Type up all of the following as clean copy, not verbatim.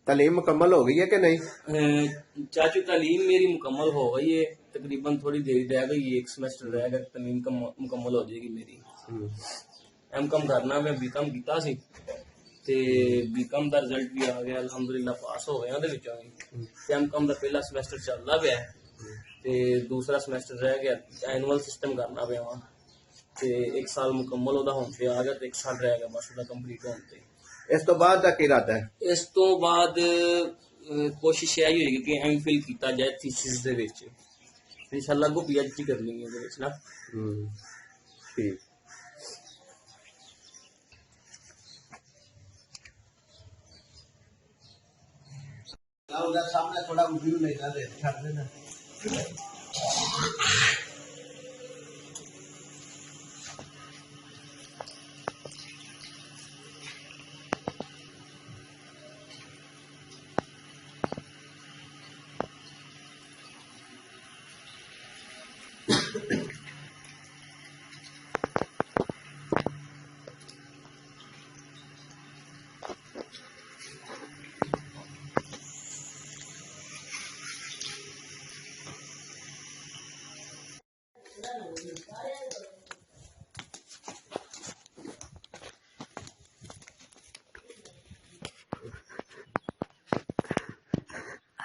تعلیم مکمل ہو گئی ہے کہ نہیں؟ چاچو تعلیم میری مکمل ہو گئی ہے، تقریباً تھوڑی دیر رہ گئی، ایک سیمسٹر رہ گیا، تعلیم مکمل ہو جائے گی میری۔ ایم کام کرنا میں بی کام کیتا سی تے بی کام دا رزلٹ بھی آ گیا، الحمدللہ پاس ہو گیا اودے وچوں۔ ایم کام دا پہلا سیمسٹر چلدا پیا تے دوسرا سیمسٹر رہ گیا، اینول سسٹم کرنا پیا وا تے ایک سال مکمل ہودا ہون تے آ گیا تے ایک سال رہ گیا بس اودا کمپلیٹ ہون تے۔ اس تو بعد کا کی ارادہ ہے؟ اس تو بعد کوشش یہ ہوئے گی کہ ایم فل کیتا جائے تھیسس دے وچ، انشاءاللہ اگوں پی ایچ ڈی کرنی ہے دے وچ نا۔ ٹھیک۔ سامنے تھوڑا ویو نہیں نہ دے چھڑ دینا۔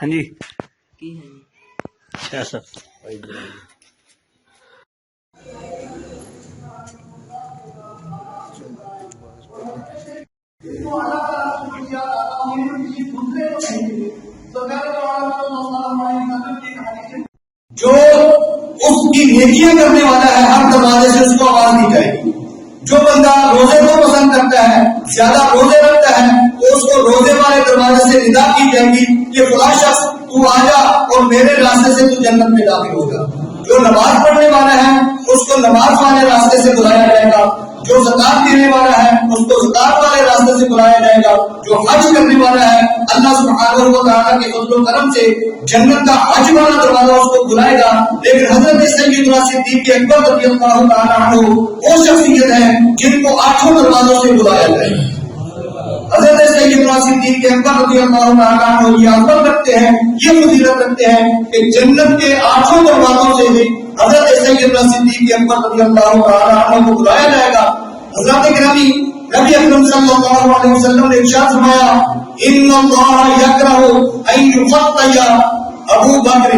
ہاں جی کی ہے ایسا جو اس کی نیکیاں کرنے والا ہے ہر دروازے سے اس کو آواز دی جائے گی۔ جو بندہ روزے کو پسند کرتا ہے، زیادہ روزے رکھتا ہے، تو اس کو روزے والے دروازے سے ندا کی جائے گی کہ فلاں شخص تو آ جا اور میرے راستے سے تو جنت میں داخل ہوگا۔ جو نماز پڑھنے والا ہے اس کو نماز والے راستے سے بلایا جائے گا۔ جو زکات دینے والا ہے اس کو زکات والے راستے سے بلایا جائے گا۔ جو حج کرنے والا ہے اللہ سبحانہ و تعالیٰ کے فضل و کرم سے جنت کا حج والا دروازہ اس کو بلائے گا۔ لیکن حضرت سیدنا صدیق اکبر رضی اللہ تعالیٰ عنہ وہ شخصیت ہے جن کو 8 دروازوں سے بلایا جائے گا۔ حضرت سیدنا صدیق اکبر رضی اللہ تعالیٰ عنہ یہ عظمت رکھتے ہیں، یہ فضیلت رکھتے ہیں کہ جنت کے 8 دروازوں سے بھی حضرت سیدنا صدیق اکبر رضی اللہ تعالیٰ عنہ کو بلایا جائے گا۔ حضرت گرامی نبی اکرم صلی اللہ علیہ وسلم نے ارشاد فرمایا ان اللہ یکرہ ان یخطی ابو بکر،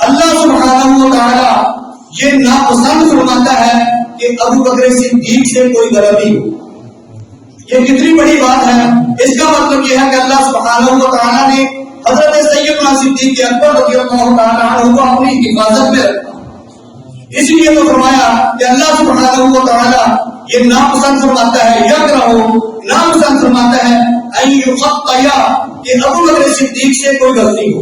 اللہ سبحانہ و تعالی یہ ناپسند فرماتا ہے کہ ابو بکر صدیق سے کوئی غلطی ہو۔ یہ کتنی بڑی بات ہے، اس کا مطلب یہ ہے کہ اللہ سبحانہ و تعالی نے حضرت سیدنا صدیق اکبر رضی اللہ تعالی عنہ کو اپنی حفاظت میں رکھا، اس لیے تو فرمایا کہ اللہ سبحانہ و تعالی یہ ناپسند فرماتا ہے، یکرہ ناپسند فرماتا ہے ان یخطی کہ ابو بکر صدیق سے کوئی غلطی ہو۔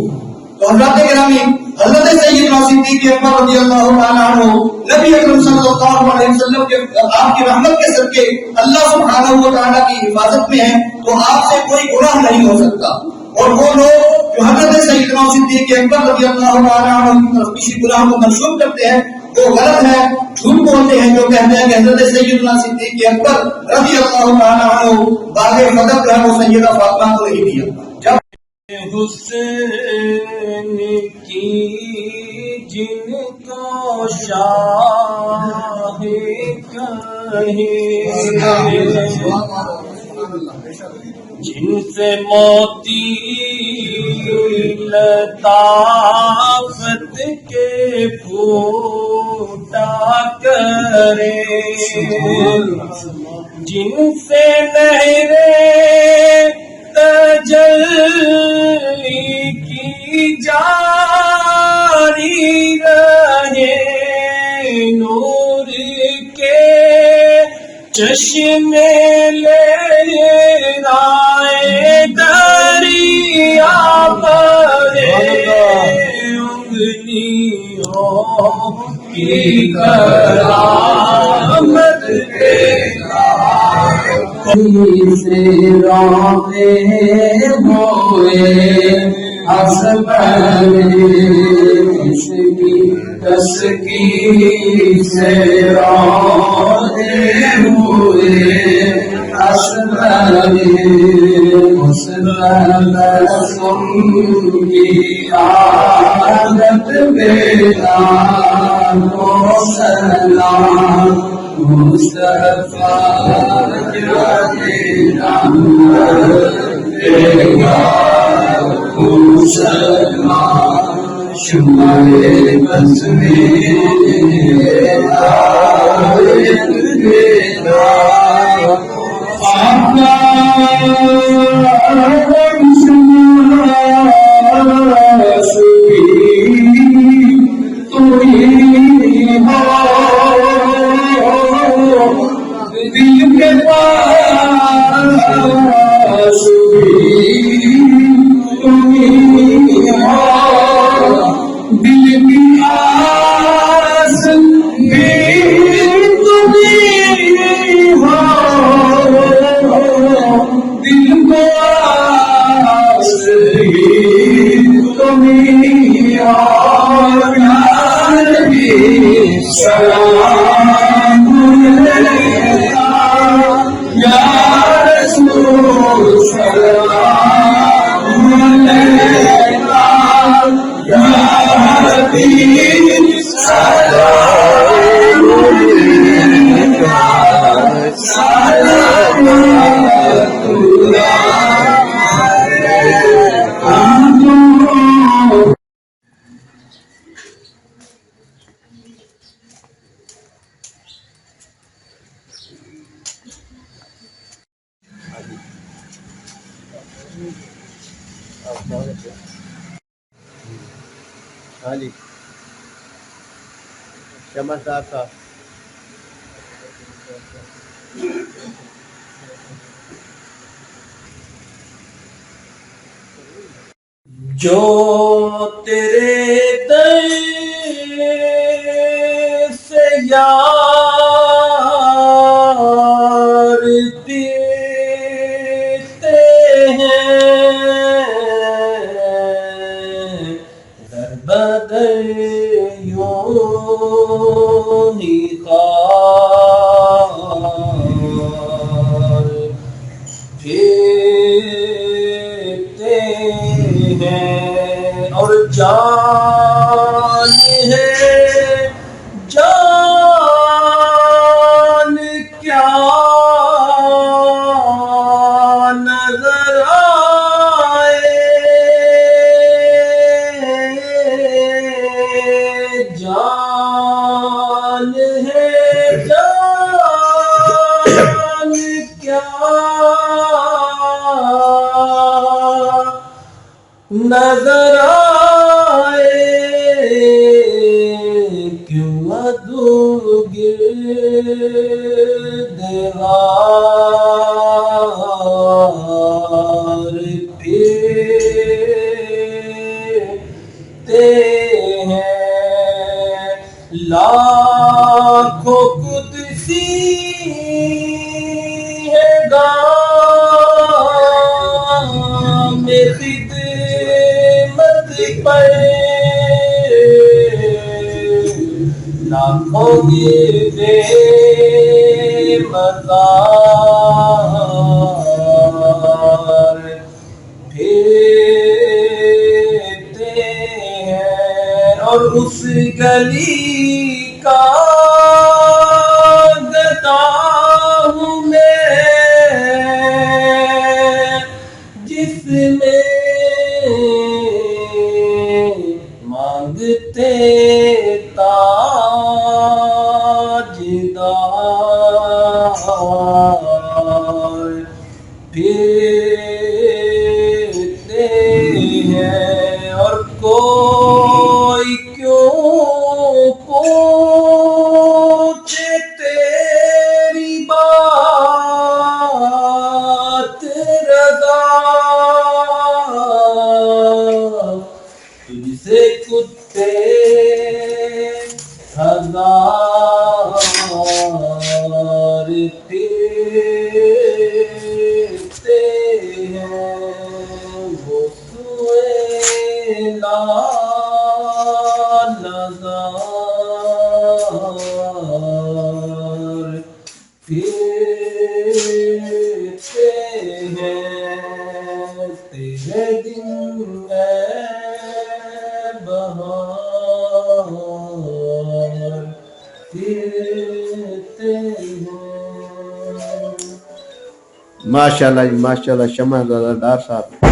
تو حضرت گرامی حضرت سیدنا صدیق اکبر رضی اللہ تعالیٰ عنہ نبی اکرم صلی اللہ علیہ وسلم کے آپ کی رحمت کے صدقے اللہ سبحانہ و تعالیٰ کی حفاظت میں ہیں، تو آپ سے کوئی گناہ نہیں ہو سکتا۔ اور وہ لوگ جو حضرت سیدنا صدیق اکبر رضی اللہ تعالیٰ عنہ کی طرف کسی گناہ کو منسوب کرتے ہیں وہ غلط ہے، جھوٹ بولتے ہیں، جو کہتے ہیں کہ حضرت سیدنا صدیق اکبر رضی اللہ تعالیٰ عنہ باغ فضل جو ہے وہ سیدہ فاطمہ کو نہیں دیا۔ جب حسین کی جن کو شاہ کہیں، جن سے موتی لطافت کے پھوٹا کرے، جن سے نہریں تجلی کی جاری رہے، نور کے چشمے لہرائے دریا بھرے، انگلیوں کی کرامت دیکھا سے روتے ہوئے حسبن تسکی سے روتے ہوئے اس رسم کی عادت بیدار کو سلام مصطفیٰ جانے مسلمان شمائے بس میں دل کے پاس دل کی آس بھی تمہیں ہو دل کو آس بھی تمہیں ہو سلام یا رسول سلام یا حبیب سلام سلامت اللہ ہاں جی چمکدار تھا جو تیرے در سے یار دیتے ہیں در بدر یوں ہی خار پھرتے ہیں اور جان ہے جان کیا نظر آئے جان ہے جان کیا نظر آئے کیوں ادو گردگار پھرتے ہیں لاکھوں قدسی ہے گام خدمت پر لاکھوں بے مزار پھرتے ہیں اور اس گلی کا گدا ہوں میں جس میں مانگتے تاجدار پھرتے ہیں اور کوئی کیوں پوچھے تیری بات رضا تجھ سے کتے ہزار پھرتے پھرتے ہیں. ماشاءاللہ جی ماشاءاللہ. شمع ڈار صاحب